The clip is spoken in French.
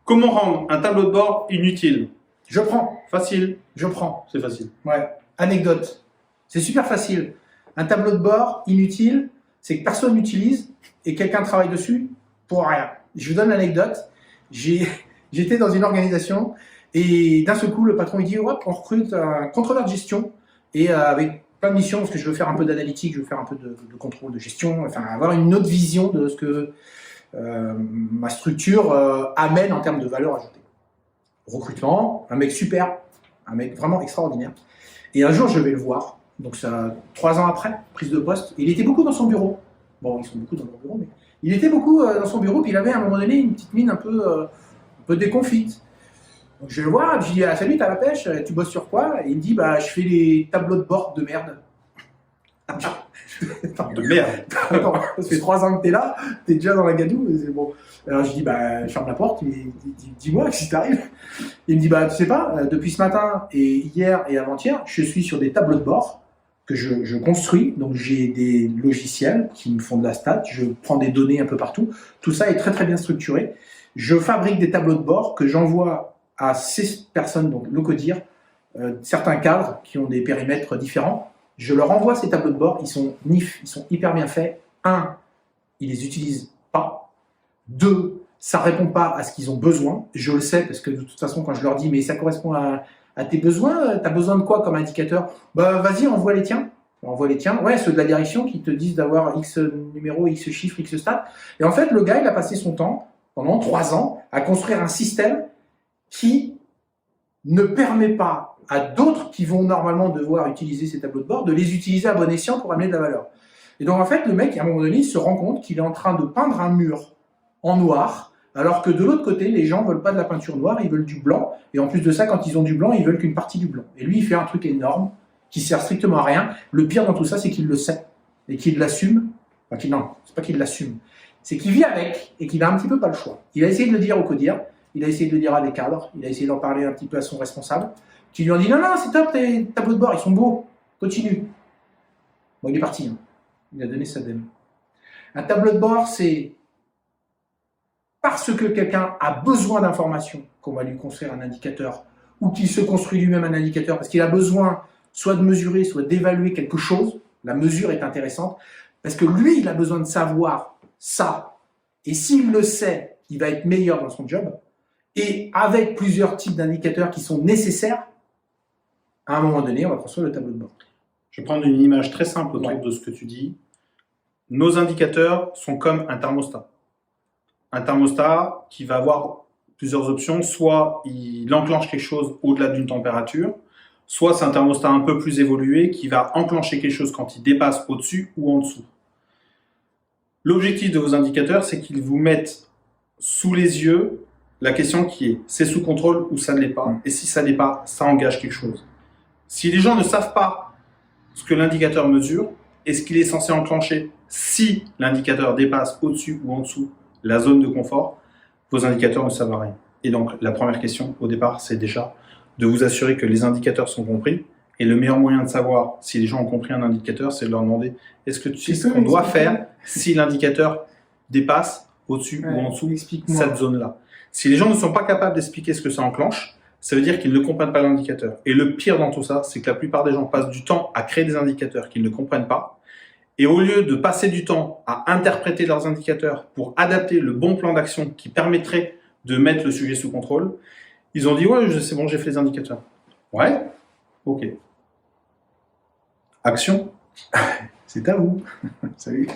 Comment rendre un tableau de bord inutile? Je prends. Facile. Je prends. C'est facile. Ouais. Anecdote. C'est super facile. Un tableau de bord inutile, c'est que personne n'utilise et quelqu'un travaille dessus pour rien. Je vous donne l'anecdote. J'étais dans une organisation et d'un seul coup, le patron il dit hop, on recrute un contrôleur de gestion et avec plein de missions parce que je veux faire un peu d'analytique, je veux faire un peu de contrôle de gestion, enfin avoir une autre vision de ce que ma structure amène en termes de valeur ajoutée. Recrutement, un mec super, un mec vraiment extraordinaire. Et un jour, je vais le voir, donc ça 3 ans après, prise de poste, il était beaucoup dans son bureau. Bon, ils sont beaucoup dans leur bureau, mais il était beaucoup dans son bureau, puis il avait à un moment donné une petite mine un peu déconfite. Donc je vais le voir, je lui dis ah, salut, t'as la pêche, tu bosses sur quoi? Et il me dit bah je fais les tableaux de bord de merde. De merde. Attends, ça fait 3 ans que t'es là, t'es déjà dans la gadoue, c'est bon. Alors je dis bah ferme la porte, dis-moi si t'arrives. Il me dit bah tu sais pas, depuis ce matin et hier et avant-hier, je suis sur des tableaux de bord que je construis, donc j'ai des logiciels qui me font de la stat, je prends des données un peu partout, tout ça est très très bien structuré. Je fabrique des tableaux de bord que j'envoie à 6 personnes, donc le codir, certains cadres qui ont des périmètres différents. Je leur envoie ces tableaux de bord, ils sont NIF, ils sont hyper bien faits. 1, ils les utilisent pas. 2, ça répond pas à ce qu'ils ont besoin. Je le sais parce que de toute façon, quand je leur dis mais ça correspond à tes besoins, tu as besoin de quoi comme indicateur? Bah vas-y, envoie les tiens. Envoie les tiens. Ouais, ceux de la direction qui te disent d'avoir X numéro, X chiffre, X stat. Et en fait, le gars, il a passé son temps, pendant 3 ans, à construire un système qui ne permet pas à d'autres qui vont normalement devoir utiliser ces tableaux de bord, de les utiliser à bon escient pour amener de la valeur. Et donc en fait, le mec, à un moment donné, il se rend compte qu'il est en train de peindre un mur en noir, alors que de l'autre côté, les gens ne veulent pas de la peinture noire, ils veulent du blanc, et en plus de ça, quand ils ont du blanc, ils veulent qu'une partie du blanc. Et lui, il fait un truc énorme, qui sert strictement à rien. Le pire dans tout ça, c'est qu'il le sait, et qu'il l'assume. Enfin, non, c'est pas qu'il l'assume, c'est qu'il vit avec, et qu'il a un petit peu pas le choix. Il a essayé de le dire au codir, il a essayé de le dire à des cadres, il a essayé d'en parler un petit peu à son responsable, qui lui ont dit non, non, c'est top, tes tableaux de bord, ils sont beaux, continue. Bon, il est parti, hein. Il a donné sa dème. Un tableau de bord, c'est parce que quelqu'un a besoin d'informations qu'on va lui construire un indicateur, ou qu'il se construit lui-même un indicateur, parce qu'il a besoin soit de mesurer, soit d'évaluer quelque chose. La mesure est intéressante, parce que lui, il a besoin de savoir ça. Et s'il le sait, il va être meilleur dans son job. Et avec plusieurs types d'indicateurs qui sont nécessaires, à un moment donné, on va construire le tableau de bord. Je vais prendre une image très simple autour de ce que tu dis. Nos indicateurs sont comme un thermostat. Un thermostat qui va avoir plusieurs options. Soit il enclenche quelque chose au-delà d'une température, soit c'est un thermostat un peu plus évolué qui va enclencher quelque chose quand il dépasse au-dessus ou en dessous. L'objectif de vos indicateurs, c'est qu'ils vous mettent sous les yeux la question qui est, c'est sous contrôle ou ça ne l'est pas? Et si ça ne l'est pas, ça engage quelque chose. Si les gens ne savent pas ce que l'indicateur mesure et ce qu'il est censé enclencher, si l'indicateur dépasse au-dessus ou en dessous la zone de confort, vos indicateurs ne servent à rien. Et donc, la première question au départ, c'est déjà de vous assurer que les indicateurs sont compris. Et le meilleur moyen de savoir si les gens ont compris un indicateur, c'est de leur demander est-ce que tu sais ce qu'on doit faire si l'indicateur dépasse au-dessus ou en dessous cette zone-là. Si les gens ne sont pas capables d'expliquer ce que ça enclenche, ça veut dire qu'ils ne comprennent pas l'indicateur. Et le pire dans tout ça, c'est que la plupart des gens passent du temps à créer des indicateurs qu'ils ne comprennent pas. Et au lieu de passer du temps à interpréter leurs indicateurs pour adapter le bon plan d'action qui permettrait de mettre le sujet sous contrôle, ils ont dit « ouais, c'est bon, j'ai fait les indicateurs ». Ouais, ok. Action. C'est à vous. Salut.